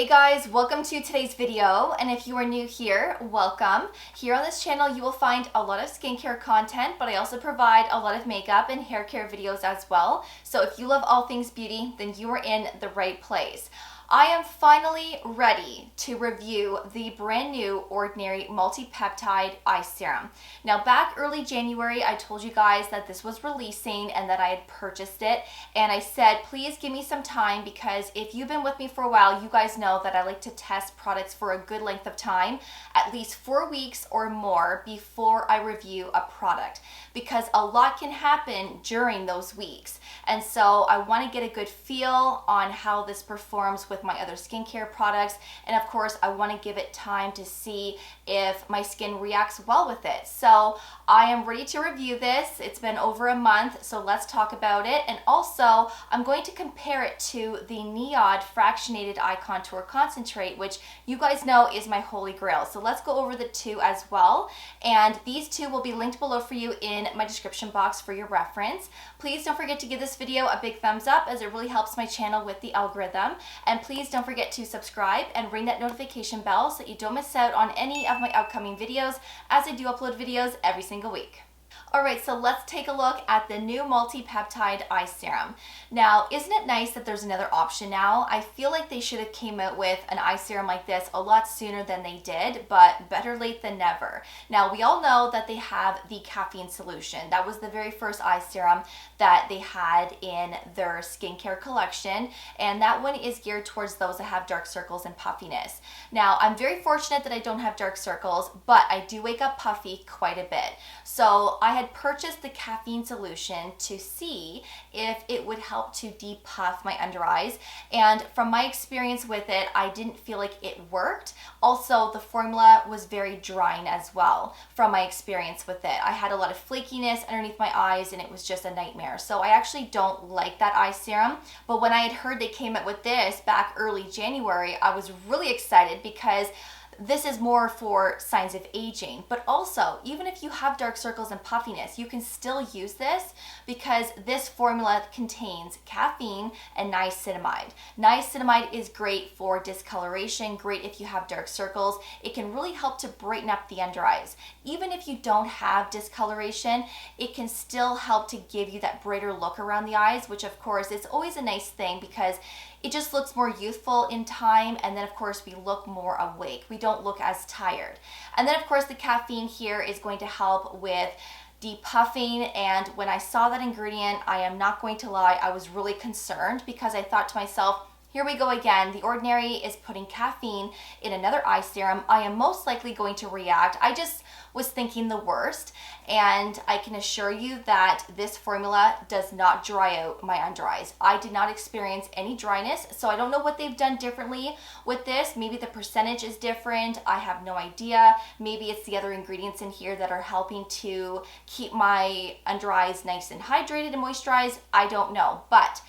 Hey guys, welcome to today's video, and if you are new here, welcome. Here on this channel you will find a lot of skincare content, but I also provide a lot of makeup and hair care videos as well. So if you love all things beauty, then you are in the right place. I am finally ready to review the brand new Ordinary Multi-Peptide Eye Serum. Now back early January, I told you guys that this was releasing and that I had purchased it. And I said, please give me some time, because if you've been with me for a while, you guys know that I like to test products for a good length of time, at least 4 weeks or more before I review a product, because a lot can happen during those weeks. And so I want to get a good feel on how this performs with my other skincare products, and of course I want to give it time to see if my skin reacts well with it. So I am ready to review this. It's been over a month, so let's talk about it. And also I'm going to compare it to the NIOD Fractionated Eye Contour Concentrate, which you guys know is my holy grail. So let's go over the two as well, and these two will be linked below for you in my description box for your reference. Please don't forget to give this video a big thumbs up, as it really helps my channel with the algorithm. And please don't forget to subscribe and ring that notification bell so that you don't miss out on any of my upcoming videos, as I do upload videos every single week. Alright, so let's take a look at the new Multi-Peptide Eye Serum. Now, isn't it nice that there's another option now? I feel like they should have came out with an eye serum like this a lot sooner than they did, but better late than never. Now, we all know that they have the caffeine solution. That was the very first eye serum that they had in their skincare collection, and that one is geared towards those that have dark circles and puffiness. Now, I'm very fortunate that I don't have dark circles, but I do wake up puffy quite a bit. So I had purchased the caffeine solution to see if it would help to depuff my under eyes, and from my experience with it, I didn't feel like it worked. Also, the formula was very drying as well from my experience with it. I had a lot of flakiness underneath my eyes and it was just a nightmare. So I actually don't like that eye serum, but when I had heard they came out with this back early January, I was really excited, because this is more for signs of aging. But also, even if you have dark circles and puffiness, you can still use this, because this formula contains caffeine and niacinamide. Niacinamide is great for discoloration, great if you have dark circles. It can really help to brighten up the under eyes. Even if you don't have discoloration, it can still help to give you that brighter look around the eyes, which of course is always a nice thing, because it just looks more youthful in time, and then of course we look more awake. We don't look as tired. And then of course the caffeine here is going to help with depuffing, and when I saw that ingredient, I am not going to lie, I was really concerned, because I thought to myself, here we go again. The Ordinary is putting caffeine in another eye serum. I am most likely going to react. I just was thinking the worst, and I can assure you that this formula does not dry out my under eyes. I did not experience any dryness, so I don't know what they've done differently with this. Maybe the percentage is different. I have no idea. Maybe it's the other ingredients in here that are helping to keep my under eyes nice and hydrated and moisturized. I don't know, but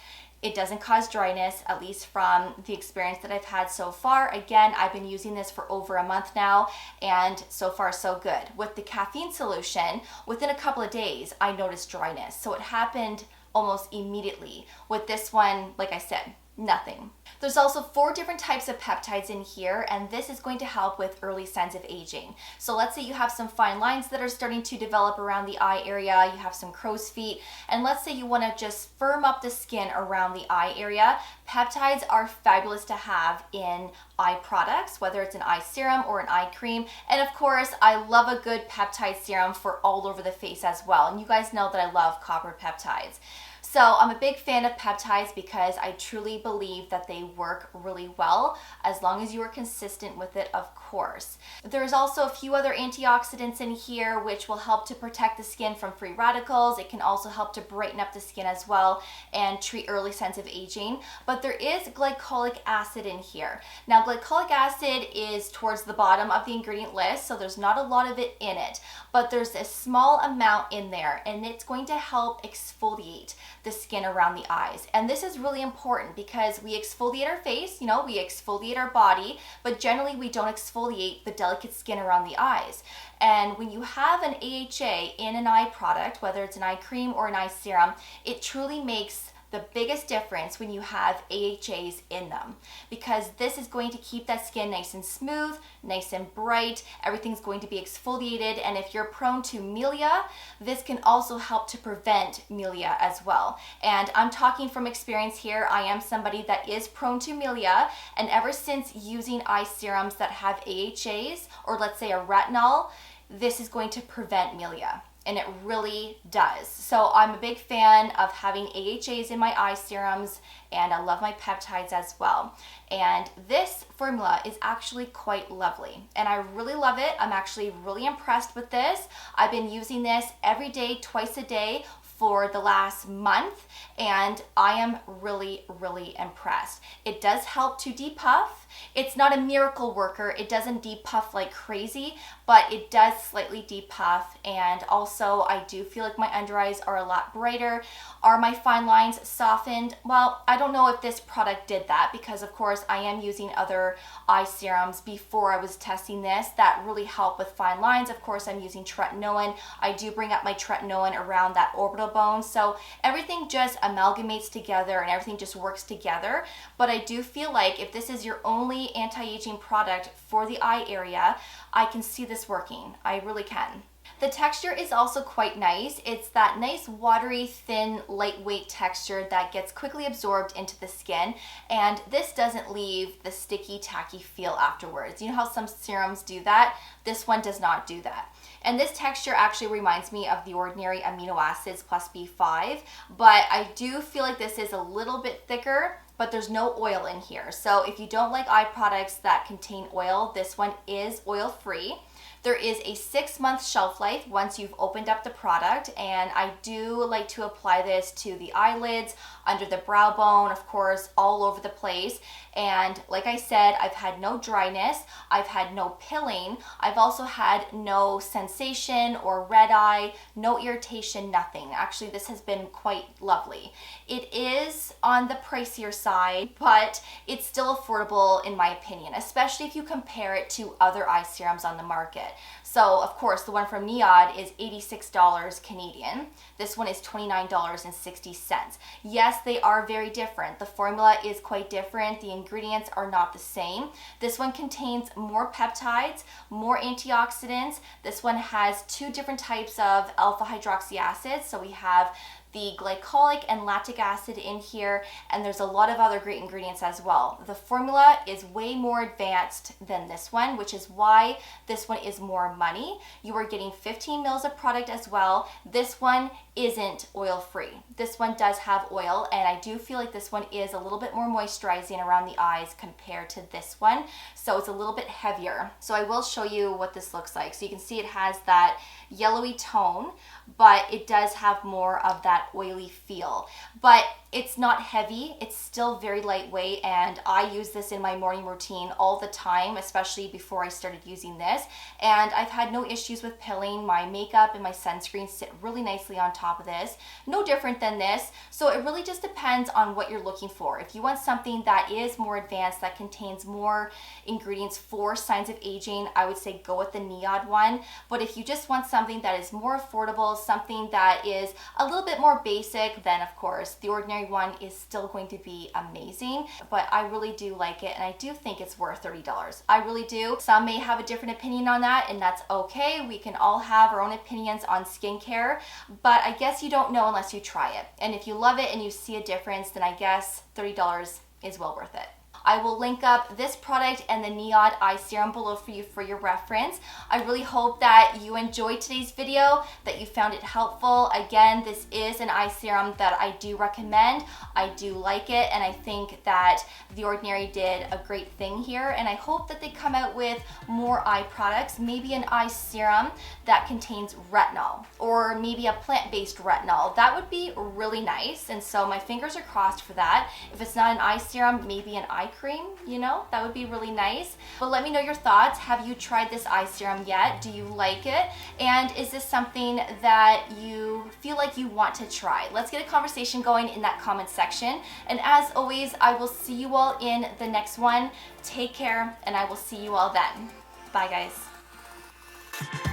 it doesn't cause dryness, at least from the experience that I've had so far. Again, I've been using this for over a month now, and so far so good. With the caffeine solution, within a couple of days, I noticed dryness. So it happened almost immediately. With this one, like I said, nothing. There's also 4 different types of peptides in here, and this is going to help with early signs of aging. So let's say you have some fine lines that are starting to develop around the eye area, you have some crow's feet, and let's say you want to just firm up the skin around the eye area. Peptides are fabulous to have in eye products, whether it's an eye serum or an eye cream. And of course, I love a good peptide serum for all over the face as well. And you guys know that I love copper peptides. So I'm a big fan of peptides, because I truly believe that they work really well, as long as you are consistent with it, of course. There's also a few other antioxidants in here which will help to protect the skin from free radicals. It can also help to brighten up the skin as well and treat early signs of aging. But there is glycolic acid in here. Now, glycolic acid is towards the bottom of the ingredient list, so there's not a lot of it in it, but there's a small amount in there, and it's going to help exfoliate the skin around the eyes. And this is really important, because we exfoliate our face, we exfoliate our body, but generally we don't exfoliate the delicate skin around the eyes. And when you have an AHA in an eye product, whether it's an eye cream or an eye serum, it truly makes the biggest difference when you have AHAs in them, because this is going to keep that skin nice and smooth, nice and bright. Everything's going to be exfoliated, and if you're prone to milia, this can also help to prevent milia as well. And I'm talking from experience here. I am somebody that is prone to milia, and ever since using eye serums that have AHAs, or let's say a retinol, this is going to prevent milia. And it really does. So I'm a big fan of having AHAs in my eye serums, and I love my peptides as well. And this formula is actually quite lovely, and I really love it. I'm actually really impressed with this. I've been using this every day, twice a day, for the last month, and I am really, really impressed. It does help to depuff. It's not a miracle worker. It doesn't depuff like crazy, but it does slightly depuff. And also, I do feel like my under eyes are a lot brighter. Are my fine lines softened? Well, I don't know if this product did that, because of course I am using other eye serums before I was testing this that really help with fine lines. Of course, I'm using tretinoin. I do bring up my tretinoin around that orbital bone. So everything just amalgamates together and everything just works together. But I do feel like if this is your only anti-aging product for the eye area, I can see this working. I really can. The texture is also quite nice. It's that nice watery, thin, lightweight texture that gets quickly absorbed into the skin, and this doesn't leave the sticky, tacky feel afterwards. You know how some serums do that? This one does not do that. And this texture actually reminds me of the ordinary amino acids plus B5, but I do feel like this is a little bit thicker, but there's no oil in here. So if you don't like eye products that contain oil, this one is oil-free. There is a 6-month shelf life once you've opened up the product, and I do like to apply this to the eyelids, under the brow bone, of course, all over the place. And like I said, I've had no dryness, I've had no pilling, I've also had no sensation or red eye, no irritation, nothing. Actually, this has been quite lovely. It is on the pricier side, but it's still affordable in my opinion, especially if you compare it to other eye serums on the market. So of course, the one from Niod is $86 Canadian. This one is $29.60. Yes, they are very different. The formula is quite different. The ingredients are not the same. This one contains more peptides, more antioxidants. This one has 2 different types of alpha hydroxy acids. So we have the glycolic and lactic acid in here, and there's a lot of other great ingredients as well. The formula is way more advanced than this one, which is why this one is more money. You are getting 15 mils of product as well. This one isn't oil-free. This one does have oil, and I do feel like this one is a little bit more moisturizing around the eyes compared to this one, so it's a little bit heavier. So I will show you what this looks like. So you can see it has that yellowy tone, but it does have more of that oily feel. But it's not heavy, it's still very lightweight, and I use this in my morning routine all the time, especially before I started using this. And I've had no issues with pilling. My makeup and my sunscreen sit really nicely on top of this. No different than this. So it really just depends on what you're looking for. If you want something that is more advanced, that contains more ingredients for signs of aging, I would say go with the Niod one. But if you just want something that is more affordable, something that is a little bit more basic, then of course the ordinary one is still going to be amazing. But I really do like it, and I do think it's worth $30. I really do. Some may have a different opinion on that, and that's okay. We can all have our own opinions on skincare, but I guess you don't know unless you try it. And if you love it and you see a difference, then I guess $30 is well worth it. I will link up this product and the Niod eye serum below for you for your reference. I really hope that you enjoyed today's video, that you found it helpful. Again, this is an eye serum that I do recommend. I do like it, and I think that The Ordinary did a great thing here, and I hope that they come out with more eye products, maybe an eye serum that contains retinol, or maybe a plant-based retinol. That would be really nice, and so my fingers are crossed for that. If it's not an eye serum, maybe an eye cream, you know, that would be really nice. But let me know your thoughts. Have you tried this eye serum yet? Do you like it? And is this something that you feel like you want to try? Let's get a conversation going in that comment section. And as always, I will see you all in the next one. Take care, and I will see you all then. Bye, guys.